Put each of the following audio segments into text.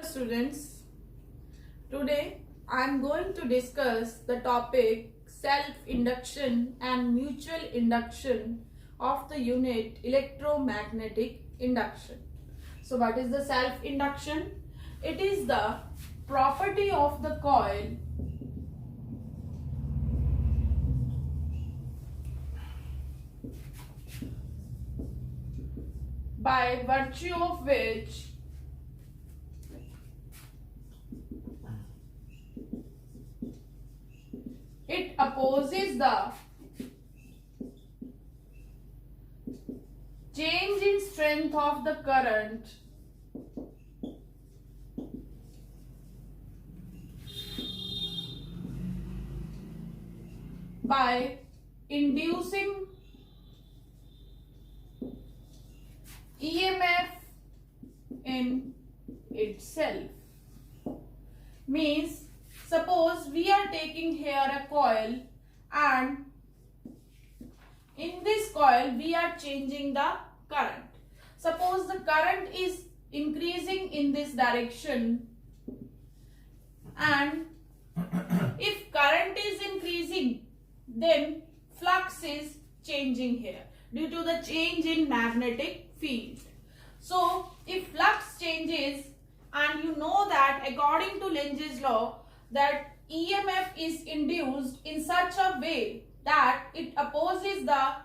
Students, today I am going to discuss the topic self-induction and mutual induction of the unit electromagnetic induction. So what is the self-induction? It is the property of the coil by virtue of which it opposes the change in strength of the current by inducing EMF in itself. Means, suppose we are taking here a coil and in this coil we are changing the current. Suppose the current is increasing in this direction, and if current is increasing, then flux is changing here due to the change in magnetic field. So if flux changes, and you know that according to Lenz's law that EMF is induced in such a way that it opposes the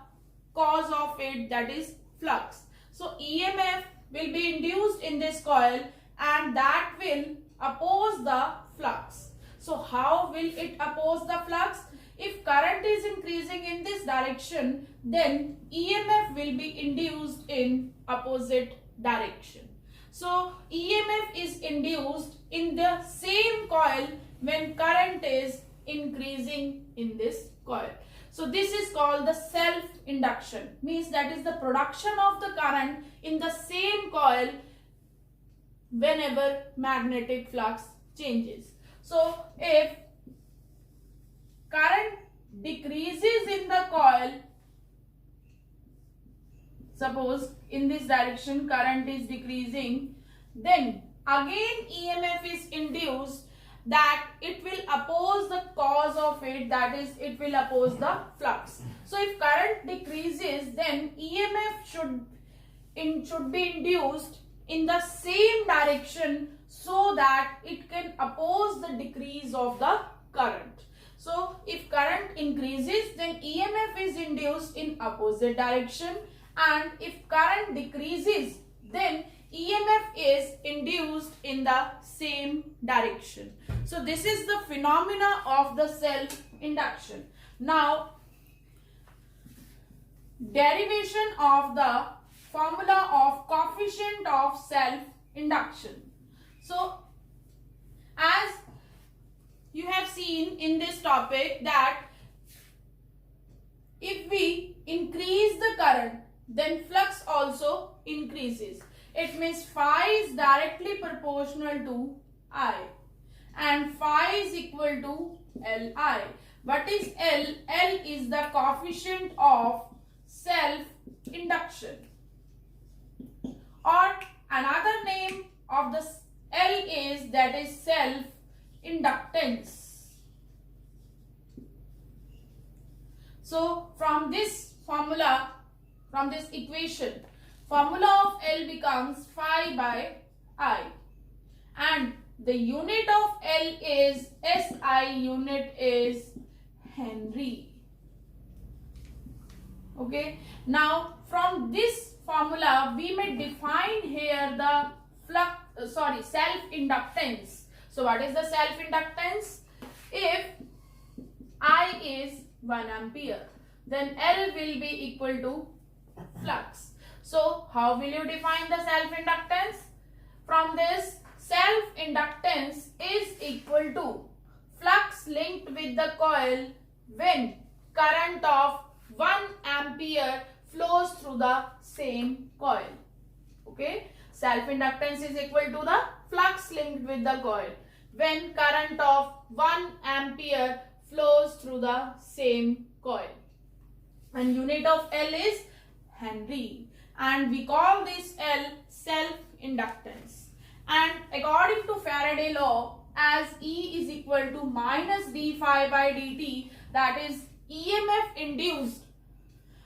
cause of it, that is flux. So EMF will be induced in this coil and that will oppose the flux. So how will it oppose the flux? If current is increasing in this direction, then EMF will be induced in opposite direction. So EMF is induced in the same coil when current is increasing in this coil. So this is called the self-induction. Means that is the production of the current in the same coil whenever magnetic flux changes. So if current decreases in the coil, suppose in this direction current is decreasing, then again EMF is induced that it will oppose the cause of it, that is it will oppose the flux. So if current decreases, then EMF should be induced in the same direction so that it can oppose the decrease of the current. So if current increases, then EMF is induced in opposite direction, and if current decreases, then EMF is induced in the same direction. So this is the phenomena of the self-induction. Now, derivation of the formula of coefficient of self-induction. So as you have seen in this topic that if we increase the current, then flux also increases. It means phi is directly proportional to I and phi is equal to Li. What is L? L is the coefficient of self-induction, or another name of the L is, that is self-inductance. So from this formula, from this equation, formula of L becomes phi by I, and the unit of L is SI, unit is Henry. Okay. Now from this formula we may define here the self-inductance. So what is the self-inductance? If I is 1 ampere, then L will be equal to flux. So how will you define the self-inductance? From this, self-inductance is equal to flux linked with the coil when current of 1 ampere flows through the same coil. Okay, self-inductance is equal to the flux linked with the coil when current of 1 ampere flows through the same coil. And unit of L is Henry, and we call this L self-inductance. And according to Faraday law, as E is equal to minus d phi by dt, that is EMF induced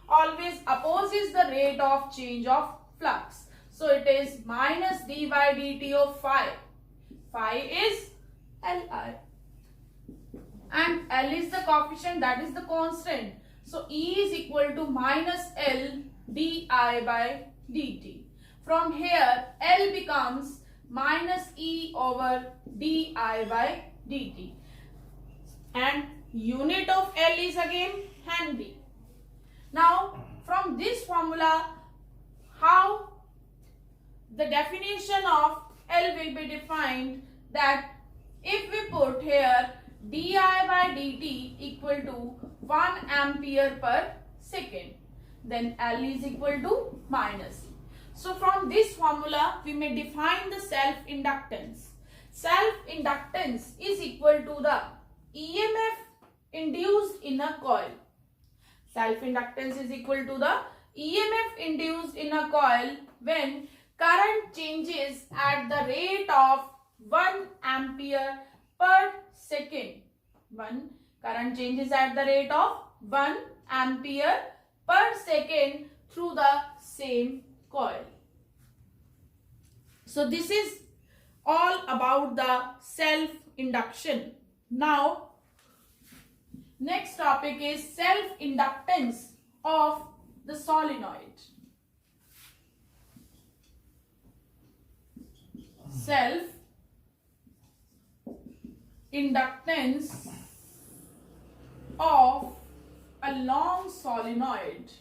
always opposes the rate of change of flux. So it is minus d by dt of phi. Phi is Li. And L is the coefficient, that is the constant. So E is equal to minus L di by dt. From here, L becomes minus E over di by dt. And unit of L is again Henry. Now, from this formula, how the definition of L will be defined, that if we put here di by dt equal to 1 ampere per second, then L is equal to minus E. So from this formula, we may define the self-inductance. Self-inductance is equal to the EMF induced in a coil. Self-inductance is equal to the EMF induced in a coil when current changes at the rate of 1 ampere per second. Current changes at the rate of 1 ampere per second through the same coil. So this is all about the self-induction. Now, next topic is self-inductance of the solenoid. Self-inductance of a long solenoid.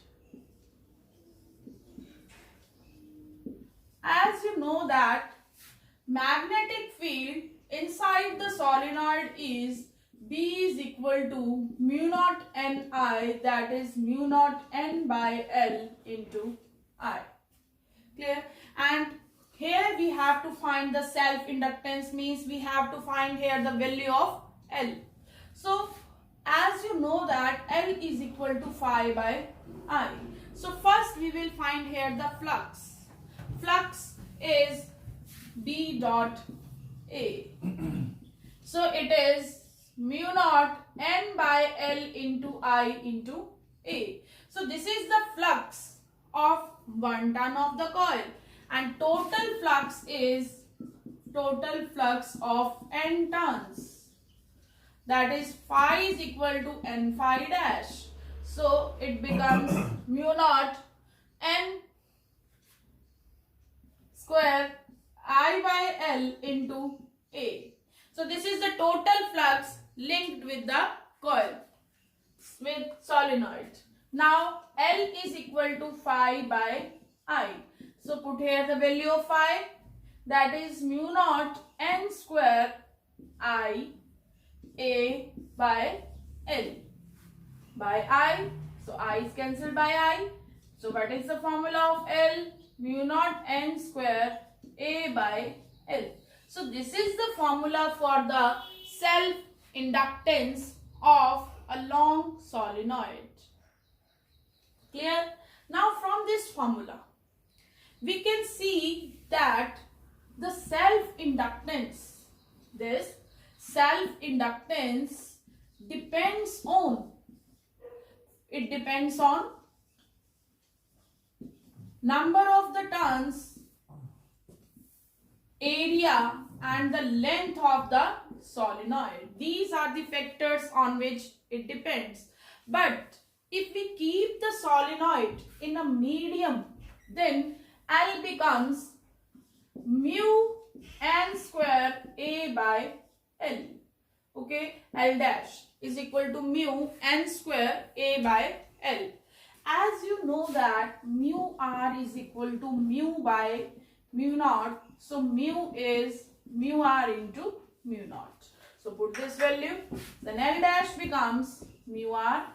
As you know that magnetic field inside the solenoid is B is equal to mu naught Ni, that is mu naught N by L into I. Clear? And here we have to find the self-inductance, means we have to find here the value of L. So as you know that L is equal to phi by I. So first we will find here the flux. Flux is B dot A. So it is mu naught N by L into I into A. So this is the flux of 1 ton of the coil, and total flux is total flux of N tons. That is phi is equal to N phi dash. So it becomes mu naught N square I by L into A. So this is the total flux linked with the coil, with solenoid. Now L is equal to phi by I. So put here the value of phi, that is mu naught N square I A by L by I. So I is cancelled by I. So what is the formula of L? Mu naught N square A by L. So this is the formula for the self-inductance of a long solenoid. Clear? Now from this formula, we can see that the self-inductance, this self-inductance depends on, it depends on number of the turns, area and the length of the solenoid. These are the factors on which it depends. But if we keep the solenoid in a medium, then L becomes mu N square A by L. Okay, L dash is equal to mu N square A by L. As you know that mu R is equal to mu by mu naught. So mu is mu R into mu naught. So put this value, then L dash becomes mu R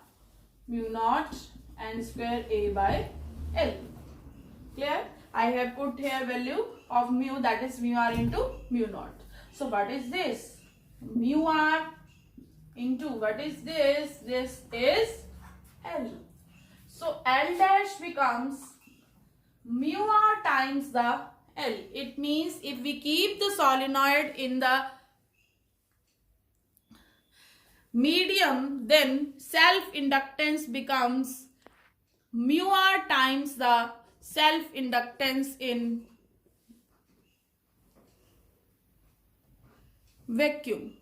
mu naught N square A by L. Clear? I have put here value of mu, that is mu R into mu naught. So what is this? Mu R into, what is this? This is L. So L dash becomes mu R times the L. It means if we keep the solenoid in the medium, then self-inductance becomes mu r times the self-inductance in vacuum.